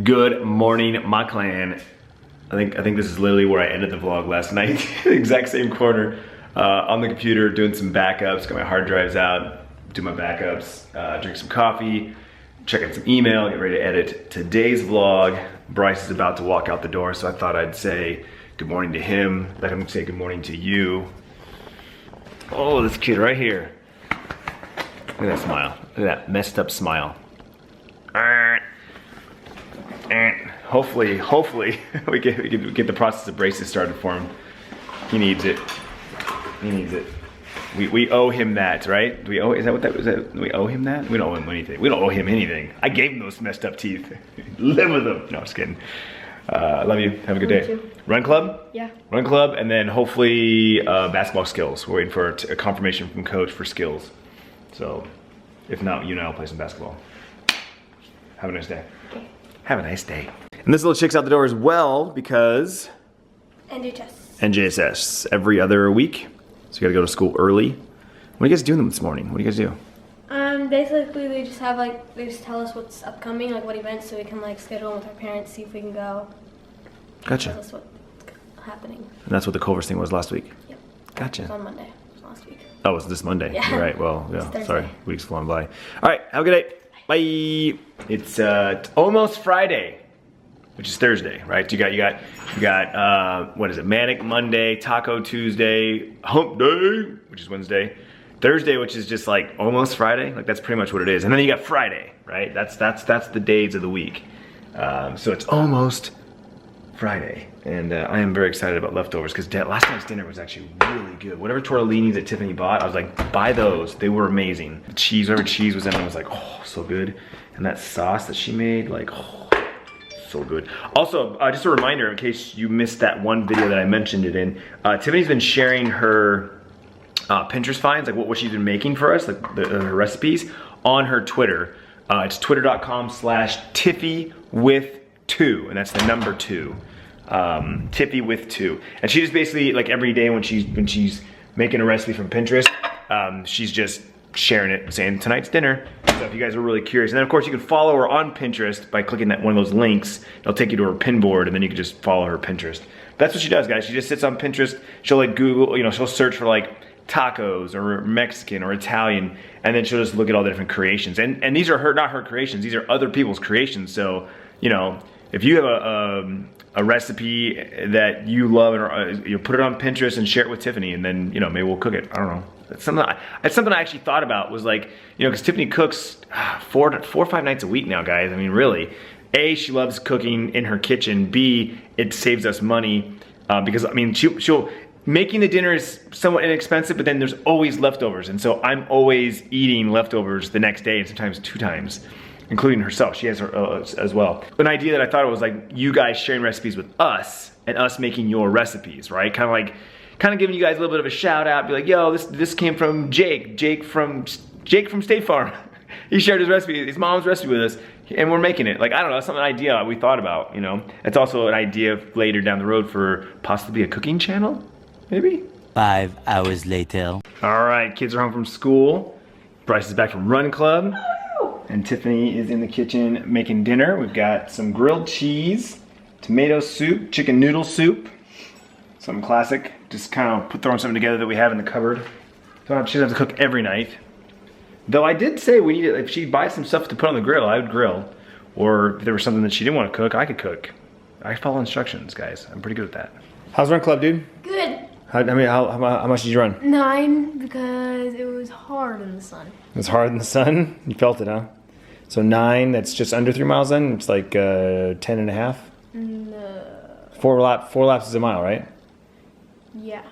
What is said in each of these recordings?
Good morning, my clan. I think this is literally where I ended the vlog last night. Exact same corner on the computer, doing some backups, got my hard drives out, do my backups, drink some coffee, check out some email, get ready to edit today's vlog. Bryce is about to walk out the door, so I thought I'd say good morning to him, let him say good morning to you. Oh, this kid right here. Look at that smile. Look at that messed up smile. Hopefully we get the process of braces started for him. He needs it. He needs it. We owe him that, right? Do we owe? Is that what that was? Do we owe him that? We don't owe him anything. We don't owe him anything. I gave him those messed up teeth. Live with them. No, just kidding. Love you. Have a good day. Run club? Yeah. Run club, and then hopefully basketball skills. We're waiting for a confirmation from coach for skills. So, if not, you and I will play some basketball. Have a nice day. Okay. Have a nice day. And this little chick's out the door as well because NJSS every other week. So you gotta go to school early. What are you guys doing this morning? What do you guys do? Basically they just have they just tell us what's upcoming, like what events, so we can schedule them with our parents, see if we can go. Gotcha. Tell us what's happening. And that's what the Culver's thing was last week? Yep. Gotcha. It was on Monday. It was last week. Oh, it was this Monday? Yeah. You're right, well, yeah, sorry, week's flying by. All right, have a good day. Bye. It's almost Friday, which is Thursday, right? You got what is it? Manic Monday, Taco Tuesday, Hump Day, which is Wednesday, Thursday, which is just like almost Friday. Like that's pretty much what it is. And then you got Friday, right? That's the days of the week. So it's almost Friday, and I am very excited about leftovers because last night's dinner was actually really good. Whatever tortellini that Tiffany bought, I was like, buy those. They were amazing. The cheese, whatever cheese was in it, was like, oh, so good. And that sauce that she made, like, oh, so good. Also, just a reminder in case you missed that one video that I mentioned it in, Tiffany's been sharing her Pinterest finds, like what she's been making for us, like her recipes, on her Twitter. It's twitter.com/tiffywith2, and that's the number 2. Tiffy with 2. And she just basically, like every day when she's making a recipe from Pinterest, she's just sharing it, saying tonight's dinner. So if you guys are really curious, and then of course you can follow her on Pinterest by clicking that one of those links. It'll take you to her pin board, and then you can just follow her Pinterest. But that's what she does, guys. She just sits on Pinterest. She'll like Google, she'll search for like tacos or Mexican or Italian, and then she'll just look at all the different creations. And these are not her creations. These are other people's creations. So if you have a recipe that you love, and you put it on Pinterest and share it with Tiffany, and then maybe we'll cook it. I don't know. It's something I actually thought about, was like, because Tiffany cooks 4 or 5 nights a week now, guys. I mean, really. A, she loves cooking in her kitchen. B, it saves us money because I mean, she'll making the dinner is somewhat inexpensive, but then there's always leftovers, and so I'm always eating leftovers the next day, and sometimes 2 times. Including herself, she has her as well. An idea that I thought was like you guys sharing recipes with us and us making your recipes, right? Kind of giving you guys a little bit of a shout out, be like, yo, this came from Jake from State Farm. He shared his mom's recipe with us, and we're making it. Like, I don't know, that's an idea we thought about, It's also an idea later down the road for possibly a cooking channel, maybe? 5 hours later. All right, kids are home from school. Bryce is back from Run Club. And Tiffany is in the kitchen making dinner. We've got some grilled cheese, tomato soup, chicken noodle soup. Something classic. Just kind of throwing something together that we have in the cupboard. She doesn't have to cook every night. Though I did say we need, if she buys some stuff to put on the grill, I would grill. Or if there was something that she didn't want to cook, I could cook. I follow instructions, guys. I'm pretty good at that. How's Run Club, dude? Good. How much did you run? 9 because it was hard in the sun. It was hard in the sun? You felt it, huh? So 9, that's just under 3 miles then? It's like 10 and a half? No. 4 laps is a mile, right? Yeah.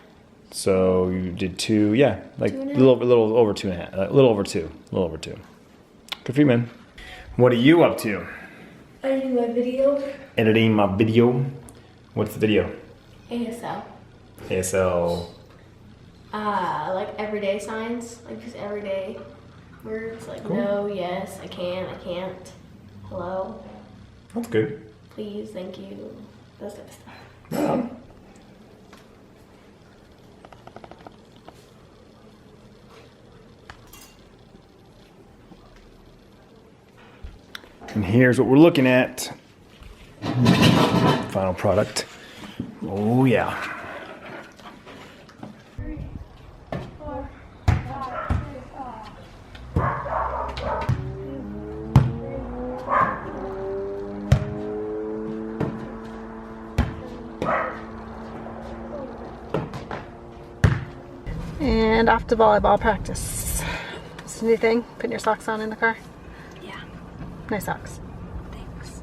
So you did 2, yeah, like a little over 2 and a half, a little over 2. Good for you, man. What are you up to? Editing my video. Editing my video? What's the video? ASL. ASL. Like everyday signs, like just everyday words, like cool. No, yes, I can, I can't, hello. That's good. Please, thank you, those type of stuff. Yeah. And here's what we're looking at. final product. Oh yeah. And off to volleyball practice. It's a new thing, putting your socks on in the car. Yeah. Nice socks. Thanks.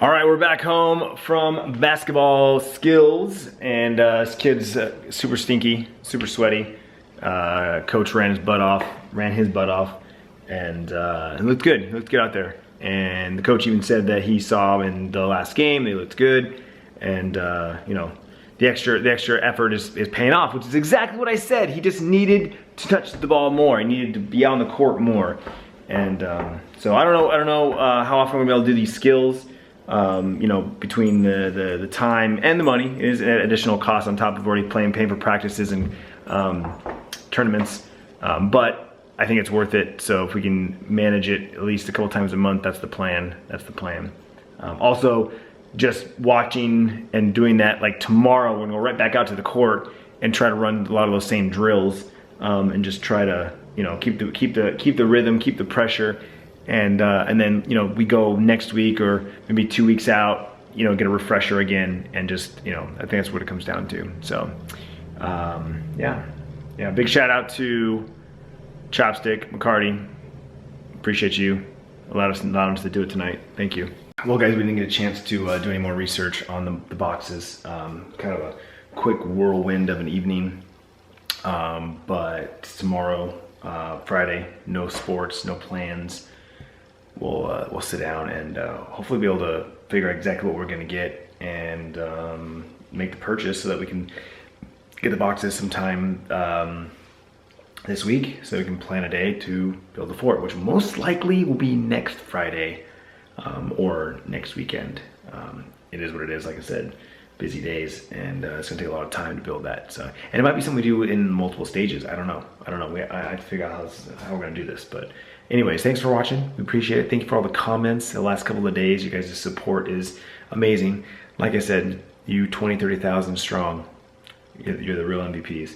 All right, we're back home from basketball skills, and this kid's super stinky, super sweaty. Coach ran his butt off, and it looked good. He looked good out there. And the coach even said that he saw him in the last game. They looked good, and you know, the extra effort is paying off, which is exactly what I said. He just needed to touch the ball more. He needed to be on the court more. And so I don't know how often we're gonna be able to do these skills. You know, between the time and the money, it is an additional cost on top of already paying for practices and tournaments. But I think it's worth it. So if we can manage it at least a couple times a month, that's the plan. That's the plan. Also, just watching and doing that, like tomorrow, we're gonna go right back out to the court and try to run a lot of those same drills, and just try to, you know, keep the rhythm, keep the pressure. And then, you know, we go next week or maybe 2 weeks out, you know, get a refresher again, and just, you know, I think that's what it comes down to. So, yeah, big shout out to Chopstick McCarty. Appreciate you. Allowed us to do it tonight. Thank you. Well, guys, we didn't get a chance to do any more research on the boxes. Kind of a quick whirlwind of an evening. But tomorrow, Friday, no sports, no plans. We'll sit down and hopefully be able to figure out exactly what we're gonna get and make the purchase so that we can get the boxes sometime this week, so we can plan a day to build the fort, which most likely will be next Friday or next weekend. It is what it is, like I said, busy days, and it's gonna take a lot of time to build that. So, and it might be something we do in multiple stages. I don't know. I have to figure out how we're gonna do this, but. Anyways, thanks for watching. We appreciate it. Thank you for all the comments the last couple of days. You guys' support is amazing. Like I said, you 20, 30,000 strong. You're the real MVPs.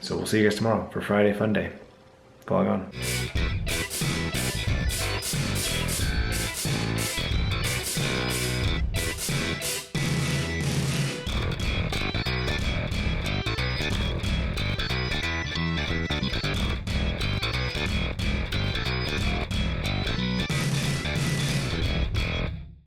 So we'll see you guys tomorrow for Friday Fun Day. Log on.